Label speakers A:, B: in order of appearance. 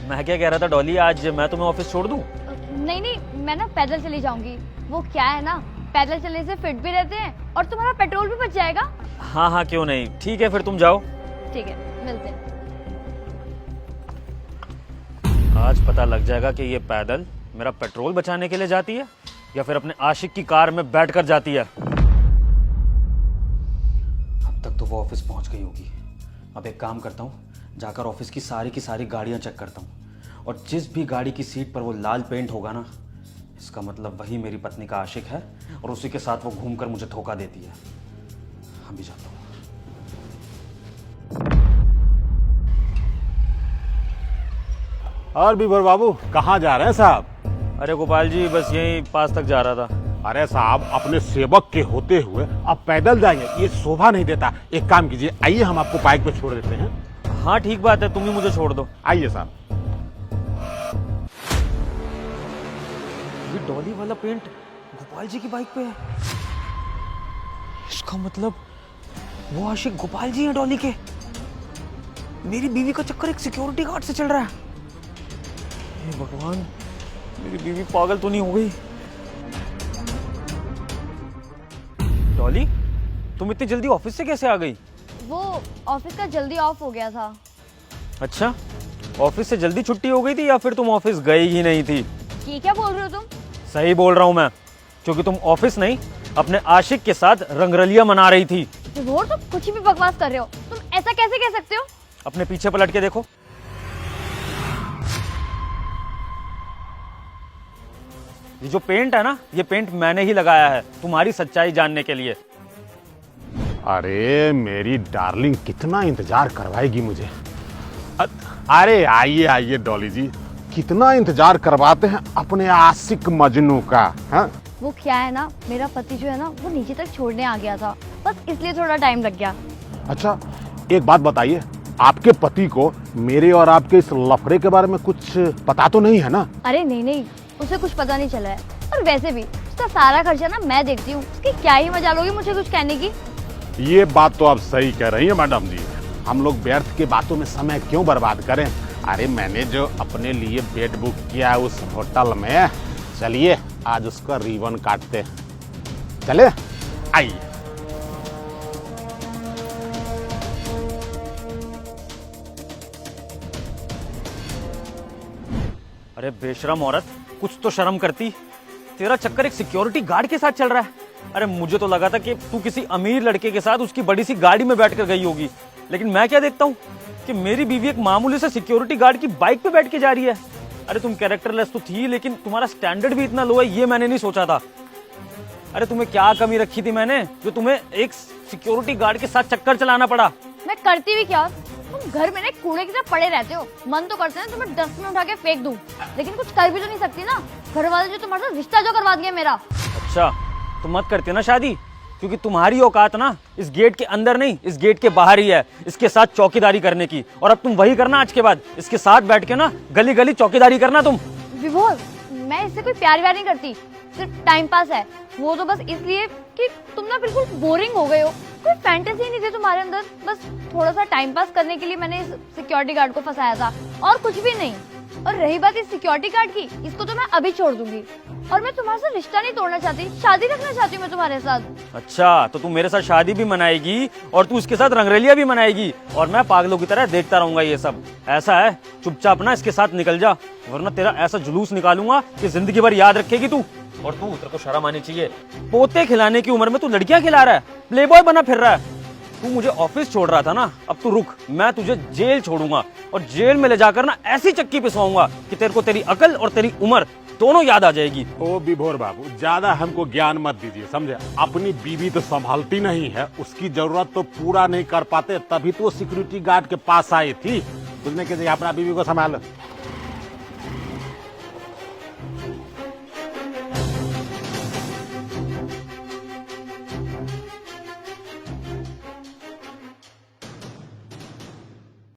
A: मैं क्या कह रहा था डॉली, आज मैं तुम्हें ऑफिस छोड़ दूं?
B: नहीं नहीं, मैं ना पैदल चली जाऊंगी। वो क्या है ना, पैदल चलने से फिट भी रहते हैं और तुम्हारा पेट्रोल भी बच जाएगा।
A: हाँ हाँ क्यों नहीं, ठीक है फिर तुम जाओ।
B: ठीक है, मिलते हैं।
A: आज पता लग जाएगा कि ये पैदल मेरा पेट्रोल बचाने के लिए जाती है या फिर अपने आशिक की कार में बैठकर जाती है। अब तक तो वो ऑफिस पहुंच गई होगी। अब एक काम करता हूँ, जाकर ऑफिस की सारी गाड़ियां चेक करता हूँ और जिस भी गाड़ी की सीट पर वो लाल पेंट होगा ना, इसका मतलब वही मेरी पत्नी का आशिक है और उसी के साथ वो घूमकर मुझे धोखा देती है। अभी जाता हूँ।
C: और विभोर बाबू कहाँ जा रहे हैं साहब?
A: अरे गोपाल जी, बस यहीं पास तक जा रहा था।
C: अरे साहब, अपने सेवक के होते हुए आप पैदल जाएंगे, ये शोभा नहीं देता। एक काम कीजिए, आइए हम आपको बाइक पे छोड़ देते हैं।
A: हाँ ठीक बात है, तुम ही मुझे छोड़ दो।
C: आइए साहब।
A: ये डॉली वाला पेंट गोपाल जी की बाइक पे है। इसका मतलब वो आशिक गोपाल जी हैं डॉली के। मेरी बीवी का चक्कर एक सिक्योरिटी गार्ड से चल रहा है। हे भगवान, मेरी बीवी पागल तो नहीं हो गई? डॉली, तुम इतनी जल्दी ऑफिस से कैसे आ गई?
B: वो ऑफिस का जल्दी ऑफ हो गया था।
A: अच्छा, ऑफिस से जल्दी छुट्टी हो गई थी या फिर तुम ऑफिस गई ही नहीं थी?
B: ये क्या बोल रहे हो तुम?
A: सही बोल रहा हूं मैं, क्योंकि तुम ऑफिस नहीं अपने आशिक के साथ रंगरलिया मना रही थी।
B: विभोर, तुम कुछ भी बकवास कर रहे हो। तुम ऐसा कैसे कह सकते हो?
A: अपने पीछे पलट के देखो। ये जो पेंट है ना, ये पेंट मैंने ही लगाया है तुम्हारी सच्चाई जानने के लिए।
C: अरे मेरी डार्लिंग कितना इंतजार करवाएगी मुझे। अरे आइए आइए डॉली जी, कितना इंतजार करवाते हैं अपने आशिक मजनू का। हाँ?
B: वो क्या है ना, मेरा पति जो है ना, वो नीचे तक छोड़ने आ गया था, बस इसलिए थोड़ा टाइम लग गया।
C: अच्छा, एक बात बताइए, आपके पति को मेरे और आपके इस लफड़े के बारे में कुछ पता तो नहीं है ना?
B: अरे नहीं नहीं, उसे कुछ पता नहीं चला है। और वैसे भी उसका सारा खर्चा ना मैं देखती हूँ, उसकी क्या ही मजाल होगी मुझे कुछ कहने की।
C: ये बात तो आप सही कह रही हैं मैडम जी, हम लोग व्यर्थ के बातों में समय क्यों बर्बाद करें। अरे मैंने जो अपने लिए बेड बुक किया है उस होटल में, चलिए आज उसका रिबन काटते हैं। चले, आइए।
A: अरे बेशरम औरत, कुछ तो शर्म करती। तेरा चक्कर एक सिक्योरिटी गार्ड के साथ चल रहा है। अरे मुझे तो लगा था कि तू किसी अमीर लड़के के साथ उसकी बड़ी सी गाड़ी में बैठकर गई होगी, लेकिन मैं क्या देखता हूँ कि मेरी बीवी एक मामूली से सिक्योरिटी गार्ड की बाइक पे बैठ के जा रही है। अरे तुम कैरेक्टरलेस तो थी, लेकिन तुम्हारा स्टैंडर्ड भी इतना लो है ये मैंने नहीं सोचा था। अरे तुम्हें क्या कमी रखी थी मैंने, जो तुम्हें एक सिक्योरिटी गार्ड के साथ चक्कर चलाना पड़ा?
B: मैं करती भी क्या? तुम घर में ना कूड़े की तरह पड़े रहते हो। मन तो करते हैं तुम्हें डस्टबिन में उठा के फेंक दूं, लेकिन कुछ कर भी तो नहीं सकती ना। घर वाले जो तुम्हारे साथ रिश्ता जो करवा दिया मेरा।
A: अच्छा, तो मत करते ना शादी, क्योंकि तुम्हारी औकात ना इस गेट के अंदर नहीं, इस गेट के बाहर ही है, इसके साथ चौकीदारी करने की। और अब तुम वही करना आज के बाद, इसके साथ बैठ के ना गली गली चौकीदारी करना तुम।
B: विभोर, मैं इससे कोई प्यार व्यार नहीं करती, सिर्फ टाइम पास है। वो तो बस इसलिए कि तुम ना बिल्कुल बोरिंग हो गए हो। कोई फैंटेसी ही नहीं थी तुम्हारे अंदर, बस थोड़ा सा टाइम पास करने के लिए मैंने इस सिक्योरिटी गार्ड को फंसाया था, और कुछ भी नहीं। और रही बात इस सिक्योरिटी गार्ड की, इसको तो मैं अभी छोड़ दूंगी। और मैं तुम्हारे साथ रिश्ता नहीं तोड़ना चाहती, शादी रखना चाहती हूँ मैं तुम्हारे साथ।
A: अच्छा, तो तू मेरे साथ शादी भी मनाएगी और तू इसके साथ रंगरेलिया भी मनाएगी, और मैं पागलों की तरह देखता रहूंगा ये सब। ऐसा है, चुपचाप ना इसके साथ निकल जा, वरना तेरा ऐसा जुलूस निकालूंगा कि जिंदगी भर याद रखेगी तू। और तू, तेरे को शर्म आनी चाहिए। पोते खिलाने की उम्र में तू लड़कियां खिला रहा है, प्लेबॉय बना फिर रहा है। तू मुझे ऑफिस छोड़ रहा था ना, अब तू रुक, मैं तुझे जेल छोड़ूंगा और जेल में ले जाकर ना ऐसी चक्की पिसवाऊंगा कि तेरे को तेरी अकल और तेरी उम्र दोनों याद आ जाएगी।
C: ओ विभोर बाबू, ज्यादा हमको ज्ञान मत दीजिए, समझे? अपनी बीवी तो संभालती नहीं है, उसकी जरूरत तो पूरा नहीं कर पाते, तभी तो सिक्योरिटी गार्ड के पास आई थी। उसने कहा अपना बीवी को संभालो।